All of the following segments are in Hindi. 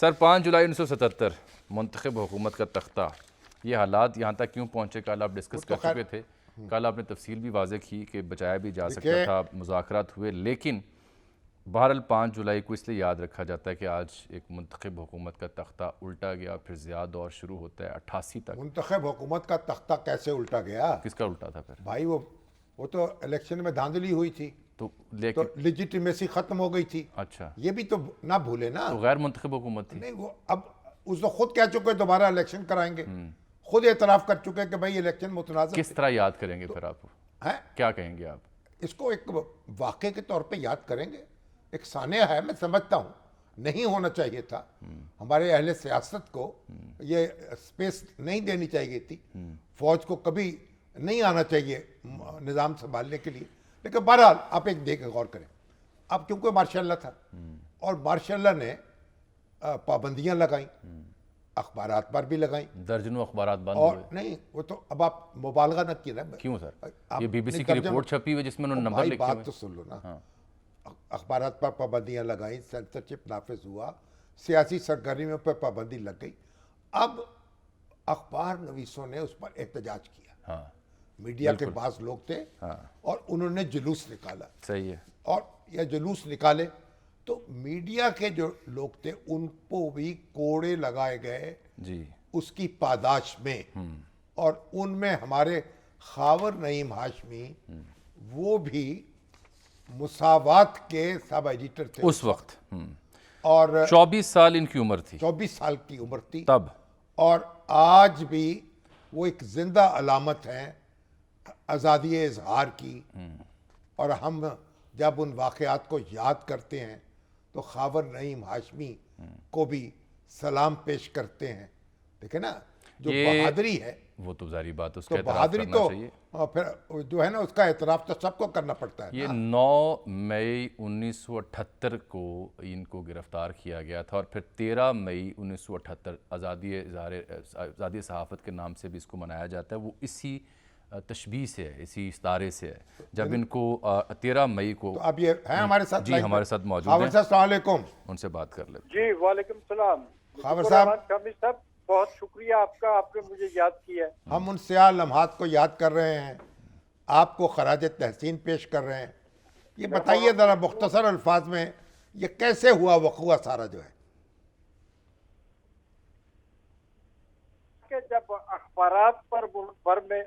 सर 5 जुलाई 1977 मुंतखब हुकूमत का तख्ता, ये हालात यहाँ तक क्यों पहुँचे? कल आप डिस्कस कर चुके थे, कल आपने तफसील भी वाज़े की कि बचाया भी जा सकता था, मुज़ाकरात हुए, लेकिन बहरहाल 5 जुलाई को इसलिए याद रखा जाता है कि आज एक मुंतखब हुकूमत का तख्ता उल्टा गया, फिर ज़िया दौर शुरू होता है 88 तक। मुंतखब हुकूमत का तख्ता कैसे उल्टा गया? किसका उल्टा था फिर? भाई वो तो इलेक्शन में धांधली हुई थी तो तो लिजिटिमेसी खत्म हो गई थी। अच्छा, ये भी तो ना भूले ना। तो गैर मुंतखब हुकूमत थी। नहीं, वो अब उस तो खुद कह चुके दोबारा इलेक्शन कराएंगे, खुद एतराफ़ कर चुके कि भाई इलेक्शन मुतनाज़। किस तरह याद करेंगे फिर आप? है, क्या कहेंगे आप? इसको एक वाक़े के तौर पे याद करेंगे। एक सानिया है, मैं समझता हूँ नहीं होना चाहिए था। हमारे अहले सियासत को ये स्पेस नहीं देनी चाहिए थी, फौज को कभी नहीं आना चाहिए निज़ाम संभालने के लिए। लेकिन बहरहाल आप एक देख गौर करें, अब क्योंकि मार्शल था और मार्शल ने पाबंदियां लगाई, अखबारात पर भी लगाई, दर्जनों अखबारात बंद और हुए। नहीं वो तो अब आप मुबालगा न किए ना। क्यों सर? आप ये बीबीसी नहीं, की दर्जन- रिपोर्ट छपी हुई जिसमें उन्होंने नंबर भाई लिखे बात हुए। तो सुन लो ना। हाँ। अखबारात पर पाबंदियां लगाई, सेंसरशिप नाफिज हुआ, सियासी सरगर्मियों पर पाबंदी लग गई। अब अखबार नवीसों ने उस पर एहतजाज किया। हाँ, मीडिया के पास लोग थे और उन्होंने जुलूस निकाला। सही है। और यह जुलूस निकाले तो मीडिया के जो लोग थे उनको भी कोड़े लगाए गए जी, उसकी पादाश में। और उनमें हमारे खावर नईम हाशमी, वो भी मुसावात के सब एडिटर थे उस वक्त। और 24 साल इनकी उम्र थी 24 साल की उम्र थी तब। और आज भी वो एक जिंदा अलामत है आज़ादी इजहार की। और हम जब उन वाक़यात को याद करते हैं तो खावर नईम हाशमी को भी सलाम पेश करते हैं। देखे ना, जो बहादुरी है, वो तो जारी बात, उसका तो एतराफ़ बहादुरी करना तो चाहिए। फिर जो है ना, उसका एतराफ़ तो सबको करना पड़ता है ये ना। 9 मई 1978 को इनको गिरफ्तार किया गया था और फिर 13 मई 1978 आज़ादी सहाफ़त के नाम से भी इसको मनाया जाता है। वो इसी तशबीह से है, इसी इस्तारे से है। जब इनको 13 मई को तो अब ये है हमारे साथ, जी हमारे साथ मौजूद खावर हैं, साहब, अस्सलाम वालेकुम। उनसे बात कर लेते जी वालेकुम सलाम। खावर साहब, साहब बहुत शुक्रिया आपका, आपने मुझे याद किया है। हम उन स्याह लम्हात को याद कर रहे हैं, आपको खराज तहसीन पेश कर रहे हैं। ये बताइए ज़रा मुख्तसर अल्फाज में, ये कैसे हुआ वक़ुआ सारा जो है? कि जब अखबारात पर मुल्क भर में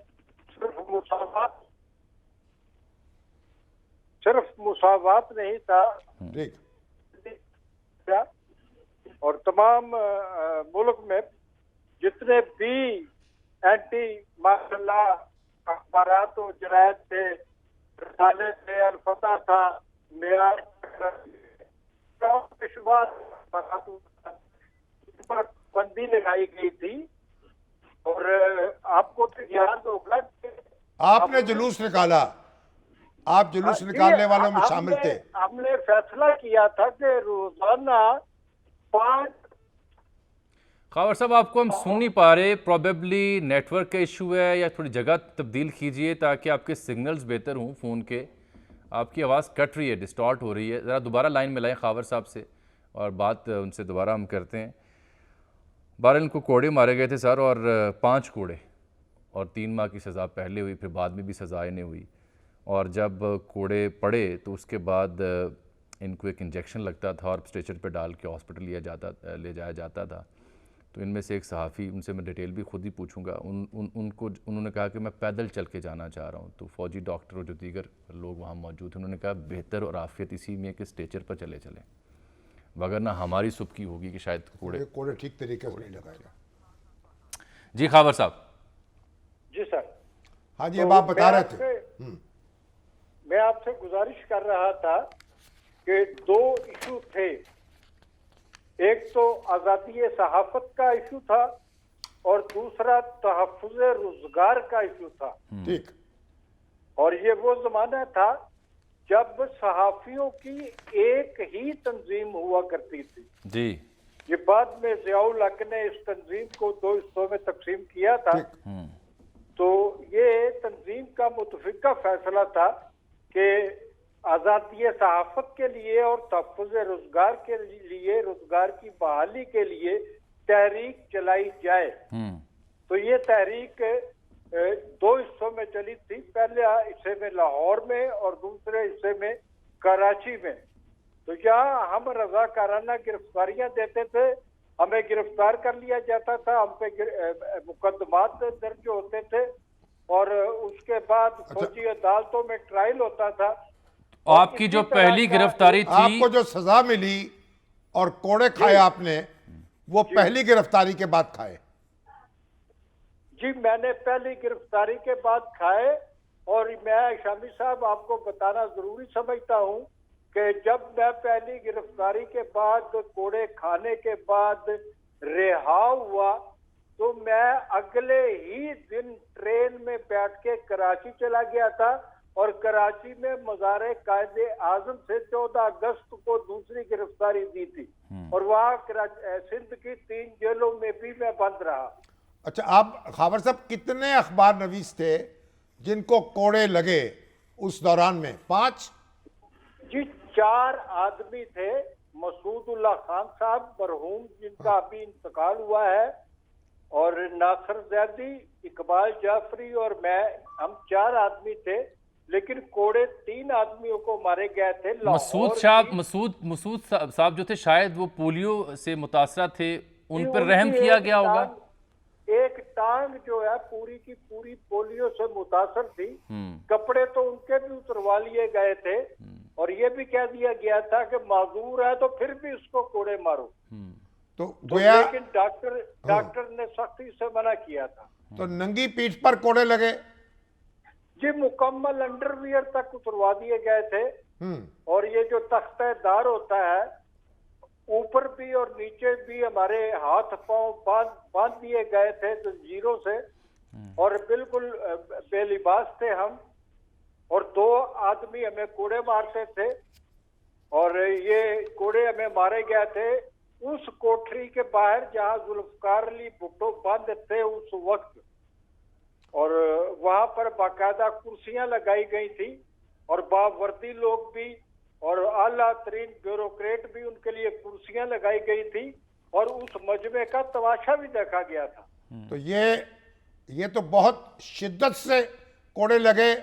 सिर्फ मुसावात नहीं था, ठीक, और तमाम मुल्क में जितने भी एंटी माशाल्लाह अखबारात और जरायद थे, रसाले थे, अल-फता था, मेराज पर बंदी लगाई गई थी। और आपको तो याद होगा कि आपने जुलूस निकाला, आप जुलूस निकालने वालों में शामिल थे। हमने फैसला किया था कि रोजाना 5। खावर साहब आपको हम सुन नहीं पा रहे, प्रॉबेबली नेटवर्क का इशू है या थोड़ी जगह तब्दील कीजिए ताकि आपके सिग्नल्स बेहतर हों फ़ोन के। आपकी आवाज़ कट रही है, डिस्टॉर्ट हो रही है। ज़रा दोबारा लाइन में लाएं खावर साहब से और बात उनसे दोबारा हम करते हैं। 12 इनको कोड़े मारे गए थे सर, और 5 कोड़े, और 3 माह की सज़ा पहले हुई, फिर बाद में भी सज़ा इन्हें हुई। और जब कोड़े पड़े तो उसके बाद इनको एक इंजेक्शन लगता था और स्ट्रेचर पे डाल के हॉस्पिटल ले जाया जाता था। तो इनमें से एक सहाफ़ी, उनसे मैं डिटेल भी खुद ही पूछूंगा, उन्होंने कहा कि मैं पैदल चल के जाना चाह रहा हूँ। तो फ़ौजी डॉक्टर और जो दीगर लोग वहाँ मौजूद थे उन्होंने कहा बेहतर और आफियत इसी में कि स्ट्रेचर पर चले चलें, वगरना हमारी सुबकी होगी कि शायद कोड़े ठीक तरीके से नहीं लगाएगा। जी खावर साहब। जी सर। हाँ जी, अब आप बता रहे थे। मैं आपसे गुजारिश कर रहा था कि 2 इशू थे। एक तो आज़ादी सहाफत का इशू था और दूसरा तहफ़्फ़ुज़ रोजगार का इशू था। ठीक। और ये वो जमाना था जब सहाफियों की एक ही तंजीम हुआ करती थी। जी, ये बाद में ज़ियाउल हक ने इस तंजीम को 2 हिस्सों में तकसीम किया था। तो ये तंजीम का मुतफिका फैसला था कि आज़ादी सहाफत के लिए और तहफ़्फ़ुज़ रोजगार के लिए, रोजगार की बहाली के लिए तहरीक चलाई जाए। तो ये तहरीक दो हिस्सों में चली थी, पहले हिस्से में लाहौर में और दूसरे हिस्से में कराची में। तो यहाँ हम रजाकाराना गिरफ्तारियां देते थे, हमें गिरफ्तार कर लिया जाता था, हम पे मुकदमात दर्ज होते थे और उसके बाद फौजी अदालतों में ट्रायल होता था। आपकी जो पहली गिरफ्तारी थी, आपको जो सजा मिली और कोड़े खाए आपने, वो पहली गिरफ्तारी के बाद खाए? जी, मैंने पहली गिरफ्तारी के बाद खाए। और मैं शामी साहब आपको बताना जरूरी समझता हूं कि जब मैं पहली गिरफ्तारी के बाद कोड़े खाने के बाद रिहा हुआ तो मैं अगले ही दिन ट्रेन में बैठ के कराची चला गया था और कराची में मज़ार कायदे आजम से 14 अगस्त को दूसरी गिरफ्तारी दी थी और वहाँ सिंध की 3 जेलों में भी मैं बंद रहा। अच्छा, आप खावर साहब कितने अखबार नवीस थे जिनको कोड़े लगे उस दौरान में? 5? जी, 4 आदमी थे। मसूदुल्लाह खान साहब मरहूम, जिनका अभी इंतकाल हुआ है, और नासर जैदी, इकबाल जाफरी और मैं, हम 4 आदमी थे। लेकिन कोड़े 3 आदमियों को मारे गए थे। मसूद साहब जो थे शायद वो पोलियो से मुतासरा थे, उन पर रहम किया गया होगा। एक टांग जो है पूरी की पूरी पोलियो से मुतासर थी। कपड़े तो उनके भी उतरवा लिए गए थे और ये भी कह दिया गया था कि माजूर है तो फिर भी उसको कोड़े मारो। तो लेकिन डॉक्टर ने सख्ती से मना किया था। तो नंगी पीठ पर कोड़े लगे? जी, मुकम्मल अंडरवियर तक उतरवा दिए गए थे। और ये जो तख्तेदार होता है, ऊपर भी और नीचे भी हमारे हाथ पांव बांध दिए गए थे जंजीरों से और बिल्कुल बेलिबास थे हम। और 2 आदमी हमें कोड़े मारते थे और ये कोड़े हमें मारे गए थे उस कोठरी के बाहर जहां जुल्फकार अली भुट्टो बंद थे उस वक्त। और वहां पर बाकायदा कुर्सियां लगाई गई थी और बावर्दी लोग भी और आला तरीन ब्यूरोक्रेट भी, उनके लिए कुर्सियां लगाई गई थी और उस मजमे का तमाशा भी देखा गया था। तो ये तो बहुत शिद्दत से कोड़े लगे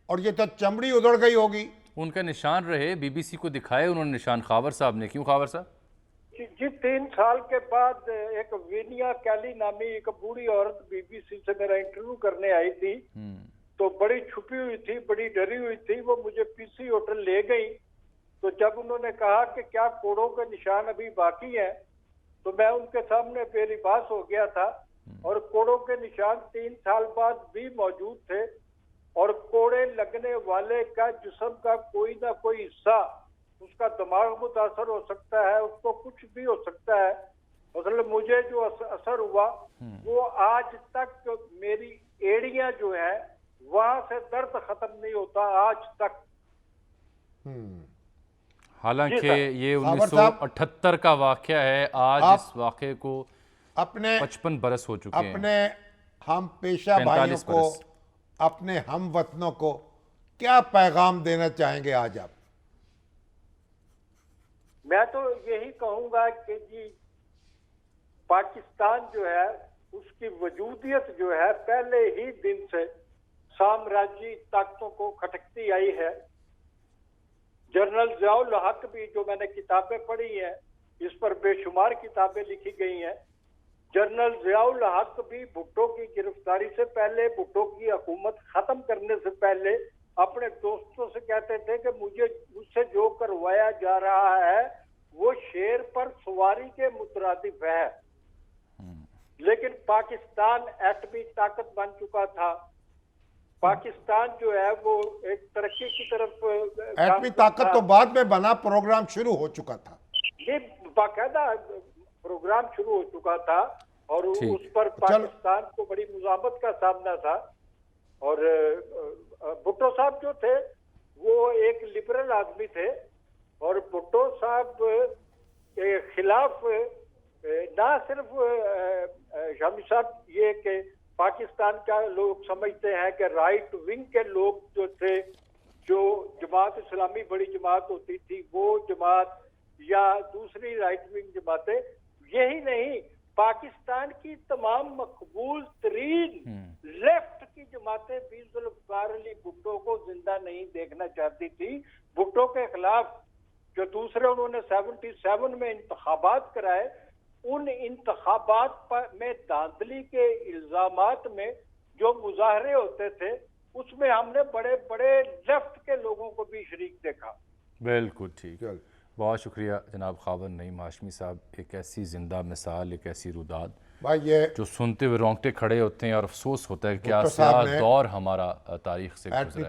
और ये तो चमड़ी उधड़ गई होगी। उनका निशान रहे, बीबीसी को दिखाए उन्होंने निशान, खावर साहब ने। क्यों खावर साहब? जी, 3 साल के बाद एक विनिया कैली नामी एक बूढ़ी औरत बीबीसी से मेरा इंटरव्यू करने आई थी। तो बड़ी छुपी हुई थी, बड़ी डरी हुई थी। वो मुझे पीसी होटल ले गई। तो जब उन्होंने कहा कि क्या कोड़ों के निशान अभी बाकी हैं, तो मैं उनके सामने बेलिबास हो गया था और कोड़ों के निशान 3 साल बाद भी मौजूद थे। और कोड़े लगने वाले का जिस्म का कोई ना कोई हिस्सा, उसका दिमाग मुतासर हो सकता है, उसको कुछ भी हो सकता है। मतलब मुझे जो असर हुआ वो आज तक मेरी एड़ियां जो है वहां से दर्द खत्म नहीं होता आज तक। हालांकि ये 1978 का वाकया है, आज इस वाकये को अपने 55 बरस हो चुके हैं। अपने हम पेशा भाइयों को, अपने हम वतनों को क्या पैगाम देना चाहेंगे आज आप? मैं तो यही कहूंगा कि जी, पाकिस्तान जो है उसकी वजूदियत जो है पहले ही दिन से साम्राज्यी ताकतों को खटकती आई है। जनरल ज़ियाउल हक भी, जो मैंने किताबें पढ़ी हैं, इस पर बेशुमार किताबें लिखी गई हैं। जनरल ज़ियाउल हक भी भुट्टो की गिरफ्तारी से पहले, भुट्टो की हुकूमत खत्म करने से पहले अपने दोस्तों से कहते थे कि मुझसे जो करवाया जा रहा है वो शेर पर सवारी के मुतरादिफ है। लेकिन पाकिस्तान एटमी ताकत बन चुका था। पाकिस्तान जो है वो एक तरक्की की तरफ। एटमी ताकत तो बाद में बना, प्रोग्राम शुरू हो चुका था। ये बाकायदा प्रोग्राम शुरू हो चुका था और उस पर पाकिस्तान को बड़ी मुजामत का सामना था। और भुट्टो साहब जो थे वो एक लिबरल आदमी थे और भुट्टो साहब के खिलाफ ना सिर्फ शामी साहब, ये कि पाकिस्तान का लोग समझते हैं कि राइट विंग के लोग जो थे, जो जमात इस्लामी बड़ी जमात होती थी वो जमात या दूसरी राइट विंग जमातें, यही नहीं पाकिस्तान की तमाम मकबूल तरीन लेफ्ट की जमातें भी जुल्फकार अली भुट्टो को जिंदा नहीं देखना चाहती थी। भुट्टो के खिलाफ जो दूसरे उन्होंने 77 में इंतखाबात कराए, उन इंतखाबात में धांधली के इल्जामात में जो मुजाहरे होते थे उसमें हमने बड़े बड़े लेफ्ट के लोगों को भी शरीक देखा। बिल्कुल ठीक, बहुत शुक्रिया जनाब खावर नईम हाशमी साहब। एक ऐसी जिंदा मिसाल, एक ऐसी रुदाद भाई ये जो सुनते हुए रोंगटे खड़े होते हैं और अफसोस होता है कि क्या भुट्टो साहब स्याह ने दौर हमारा तारीख से गुजरा है।